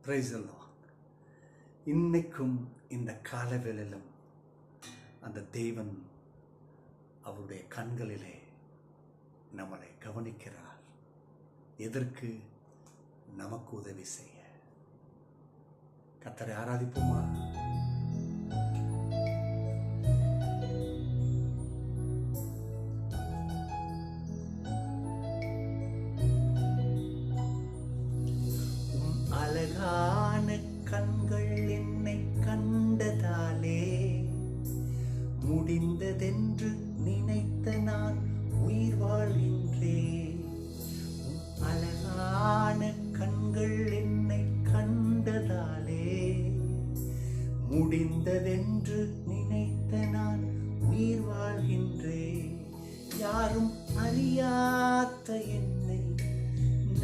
Praise the Lord. இன்னைக்கும் இந்த காலவேளையிலும் அந்த தேவன் அவருடைய கண்களிலே நம்மளை கவனிக்கிறார். எதற்கு? நமக்கு உதவி செய்ய. கர்த்தரை ஆராதிப்போமா? அழகான கண்கள் என்னை கண்டதாலே முடிந்ததென்று நினைத்த நான் உயிர் வாழ்கின்றேன். அழகான கண்கள் என்னை கண்டதாலே முடிந்ததென்று நினைத்த நான் உயிர் வாழ்கின்றேன். யாரும் அறியாத என்னை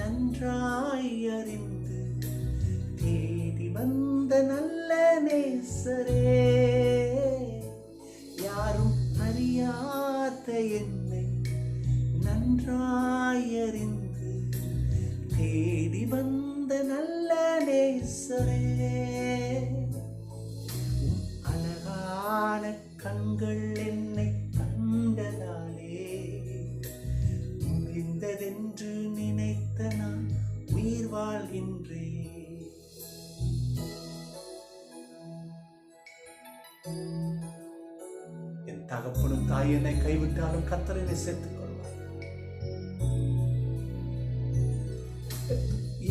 நன்றாய் அறிந்து தேடி வந்த நல்ல நேசரே, யாரும் அறியாத என்னை நன்றாய் அறிந்து தேடி வந்த நல்ல நேசரே, அழகான கண்கள் என்னை கண்டதாலே முடிந்ததென்று நினைத்த நான் உயிர் வாழ்கின்றேன். என் தகப்பனும் தாய் என்னை கைவிட்டாலும் கர்த்தர் என்னை சேர்த்துக் கொள்வார்.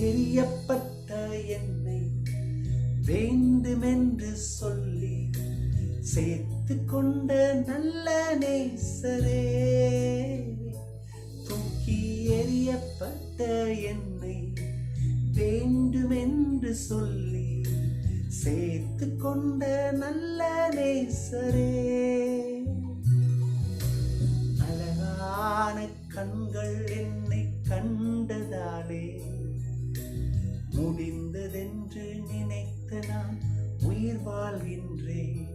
எரியப்பட்ட என்னை வேண்டுமென்று சொல்லி சேர்த்து கொண்ட நல்ல நேசரே, தூக்கி எரியப்பட்ட என்னை வேண்டுமென்று சொல்லி சேர்த்து கொண்ட நல்ல நேசரே, அழகான கண்கள் என்னை கண்டதாலே முடிந்ததென்று நினைத்த நான் உயிர் வாழ்கின்றேன்.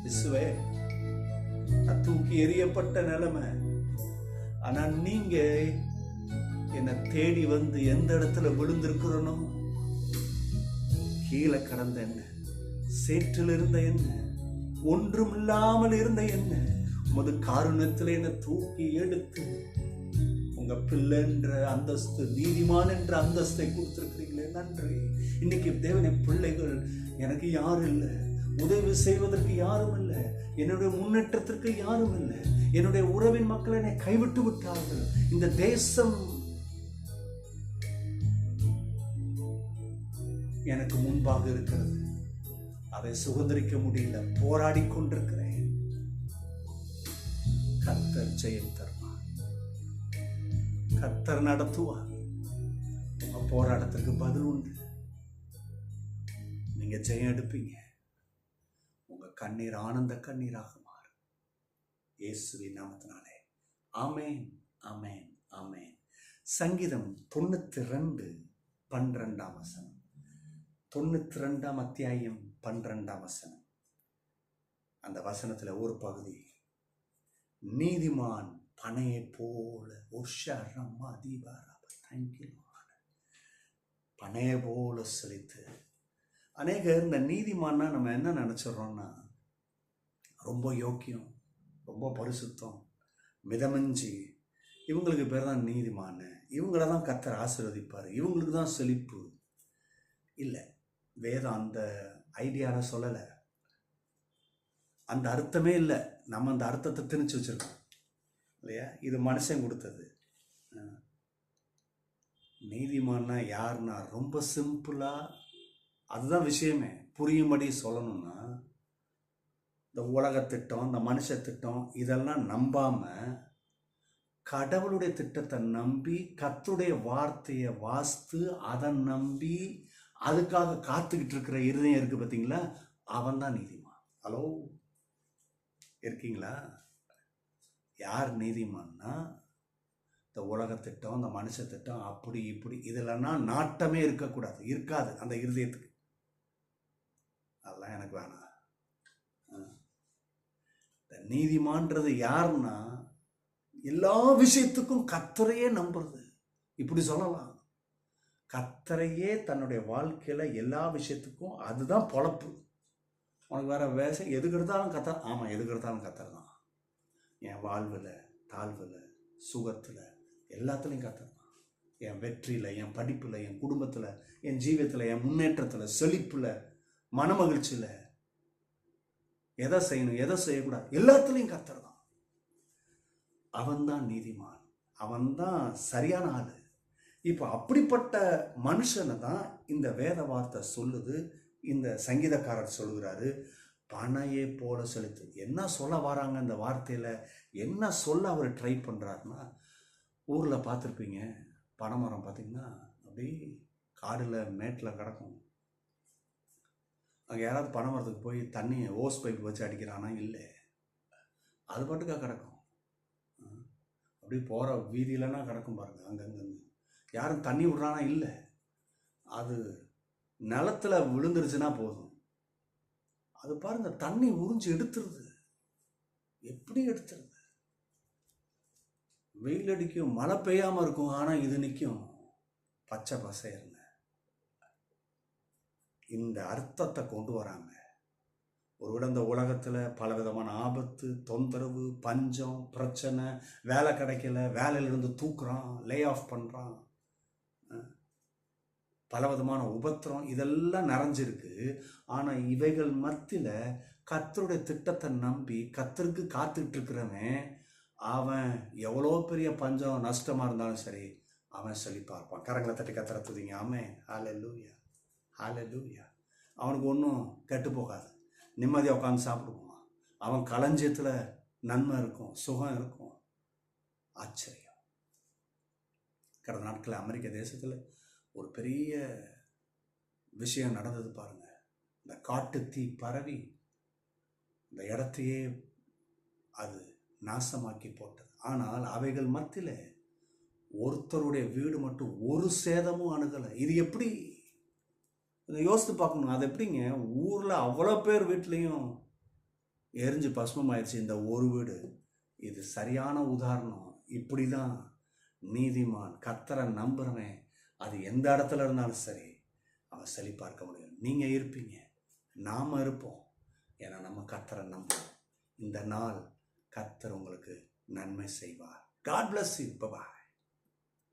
இயேசுவே, தூக்கி எறியப்பட்ட நிலைமை, ஆனா நீங்க என்னை தேடி வந்து எந்த இடத்துல விழுந்திருக்கிறனோ, கீழே கடந்த என்ன, சேற்றில் இருந்த என்ன, ஒன்றும் இல்லாமல் இருந்த என்ன, உமது காருண்யத்தில் என்னை தூக்கி எடுத்து உங்க பிள்ளை என்ற அந்தஸ்து, நீதிமான் என்ற அந்தஸ்தை கொடுத்திருக்கிறீங்களே, நன்றி. இன்னைக்கு தேவனை பிள்ளைகள், எனக்கு யாரும் இல்லை, உதவி செய்வதற்கு யாரும் இல்லை, என்னுடைய முன்னேற்றத்திற்கு யாரும் இல்லை, என்னுடைய உறவின் மக்கள் என்னை கைவிட்டு விட்டார்கள். இந்த தேசம் எனக்கு முன்பாக இருக்கிறது, அதை சுதந்திரிக்க முடியல, போராடி கொண்டிருக்கிறேன். கர்த்தர் ஜெயம் தருவார், கர்த்தர் நடத்துவார். உங்க போராட்டத்திற்கு பதில் உண்டு. நீங்க ஜெயம் எடுப்பீங்க. உங்க கண்ணீர் ஆனந்த கண்ணீராக மாறும். இயேசுவின் நாமத்தினாலே ஆமென், ஆமென், ஆமென். சங்கீதம் 92:12 92 அத்தியாயம் 12 அந்த வசனத்துல ஒரு பகுதி, நீதிமான் பனையை போல பனையை போல செழித்து. அநேகர் இந்த நீதிமான்னா நம்ம என்ன நினைச்சிடறோம்னா, ரொம்ப யோக்கியம், ரொம்ப பரிசுத்தம், மிதமஞ்சி, இவங்களுக்கு பேர் தான் நீதிமான், இவங்கள தான் கர்த்தர் ஆசீர்வதிப்பார், இவங்களுக்கு தான் செழிப்பு. இல்லை, வேதம் அந்த ஐடியாவில் சொல்லலை, அந்த அர்த்தமே இல்லை. நம்ம அந்த அர்த்தத்தை திணிச்சு வச்சிருக்கோம் இல்லையா? இது மனுஷன் கொடுத்தது. நீதிமான்னா யாருன்னா, ரொம்ப சிம்பிளா, அதுதான் விஷயமே. புரியும்படி சொல்லணும்னா, இந்த உலக திட்டம், இந்த மனுஷ திட்டம் இதெல்லாம் நம்பாம கடவுளுடைய திட்டத்தை நம்பி, கர்த்தருடைய வார்த்தையை வாசித்து அதை நம்பி அதுக்காக காத்துக்கிட்டு இருக்கிற இருதயம் இருக்கு பார்த்தீங்களா, அவன் தான் நீதிமான். ஹலோ, இருக்கீங்களா? யார் நீதிமான்னா, இந்த உலக திட்டம், இந்த மனுஷ திட்டம், அப்படி இப்படி இதெல்லாம் நாட்டமே இருக்கக்கூடாது, இருக்காது அந்த இருதயத்துக்கு. அதெல்லாம் எனக்கு வேணாம். இந்த நீதிமான்றது யாருன்னா, எல்லா விஷயத்துக்கும் கர்த்தரையே நம்புறது. இப்படி சொல்லலாம், கர்த்தரையே தன்னுடைய வாழ்க்கையில் எல்லா விஷயத்துக்கும் அதுதான் பொழப்பு. உனக்கு வேற வேஷம் எதுக்கு எடுத்தாலும் கத்தர். ஆமாம், எதுக்கு எடுத்தாலும் கத்தர் தான். என் வாழ்வில், தாழ்வில், சுகத்தில், எல்லாத்துலேயும் கத்தர் தான். என் வெற்றியில், என் படிப்பில், என் குடும்பத்தில், என் ஜீவியத்தில், என் முன்னேற்றத்தில், செழிப்பில், மனமகிழ்ச்சியில், எதை செய்யணும் எதை செய்யக்கூடாது எல்லாத்துலேயும் கத்தர் தான். அவன்தான் நீதிமான், அவன்தான் சரியான ஆள். இப்போ அப்படிப்பட்ட மனுஷனை தான் இந்த வேத வார்த்தை சொல்லுது. இந்த சங்கீதக்காரர் சொல்லுகிறாரு, பனையை போல செலுத்து. என்ன சொல்ல வராங்க இந்த வார்த்தையில், என்ன சொல்ல அவர் ட்ரை பண்ணுறாருன்னா, ஊரில் பார்த்துருப்பீங்க, பனைமரம் பார்த்திங்கன்னா அப்படி காடில் மேட்டில் கிடக்கும். அங்கே யாராவது பனைமரத்துக்கு போய் தண்ணி ஓஸ் பைப் வச்சு அடிக்கிறானா? இல்லை, அது பாட்டுக்காக கிடக்கும். அப்படி போகிற வீதியிலனா கிடக்கும் பாருங்கள், அங்கங்கே. யாரும் தண்ணி விட்றானா? இல்லை, அது நிலத்தில் விழுந்துருச்சுன்னா போதும், அது பாருங்க தண்ணி உறிஞ்சு எடுத்துருது. எப்படி எடுத்துருது? வெயில் அடிக்கும், மழை பெய்யாமல் இருக்கும், ஆனால் இது நிற்கும் பச்சை பசையர்னு. இந்த அர்த்தத்தை கொண்டு வராங்க. ஒருவிட இந்த உலகத்தில் பலவிதமான ஆபத்து, தொந்தரவு, பஞ்சம், பிரச்சனை, வேலை கிடைக்கல, வேலையிலிருந்து தூக்குறான், லே ஆஃப் பண்ணுறான், பலவிதமான உபத்திரம், இதெல்லாம் நிறைஞ்சிருக்கு. ஆனால் இவைகள் மத்தியில் கர்த்தருடைய திட்டத்தை நம்பி கர்த்தருக்கு காத்துட்டு இருக்கிறவன், அவன் எவ்வளோ பெரிய பஞ்சம் நஷ்டமாக இருந்தாலும் சரி, அவன் செழிப்பாக இருப்பான். கரங்களை தட்டி கர்த்தரை துதிங்க. ஆமென், ஹல்லேலூயா, ஹல்லேலூயா. அவனுக்கு ஒன்றும் கெட்டு போகாது, நிம்மதியாக உட்காந்து சாப்பிடுவான். அவன் களஞ்சியத்தில் நன்மை இருக்கும், சுகம் இருக்கும். ஆச்சரியம். கடந்த நாட்களில் அமெரிக்க தேசத்தில் ஒரு பெரிய விஷயம் நடந்தது பாருங்க. இந்த காட்டு தீ பரவி இந்த இடத்தையே அது நாசமாக்கி போட்டது. ஆனால் அவைகள் மத்தியில் ஒருத்தருடைய வீடு மட்டும் ஒரு சேதமும் அணுகலை. இது எப்படி? இதை யோசித்து பார்க்கணும். அது எப்படிங்க? ஊரில் அவ்வளோ பேர் வீட்லேயும் எரிஞ்சு பஸ்மமாயிடுச்சு இந்த ஒரு வீடு. இது சரியான உதாரணம். இப்படி தான் நீதிமான், கர்த்தரை நம்புறவன், அது எந்த இடத்துல இருந்தாலும் சரி, அவன் செழிப்பாக இருக்க முடியும். நீங்கள் இருப்பீங்க, நாம் இருப்போம். ஏன்னா நம்ம கர்த்தரை நம்புவோம். இந்த நாள் கர்த்தர் உங்களுக்கு நன்மை செய்வார். God bless you. Bye-bye.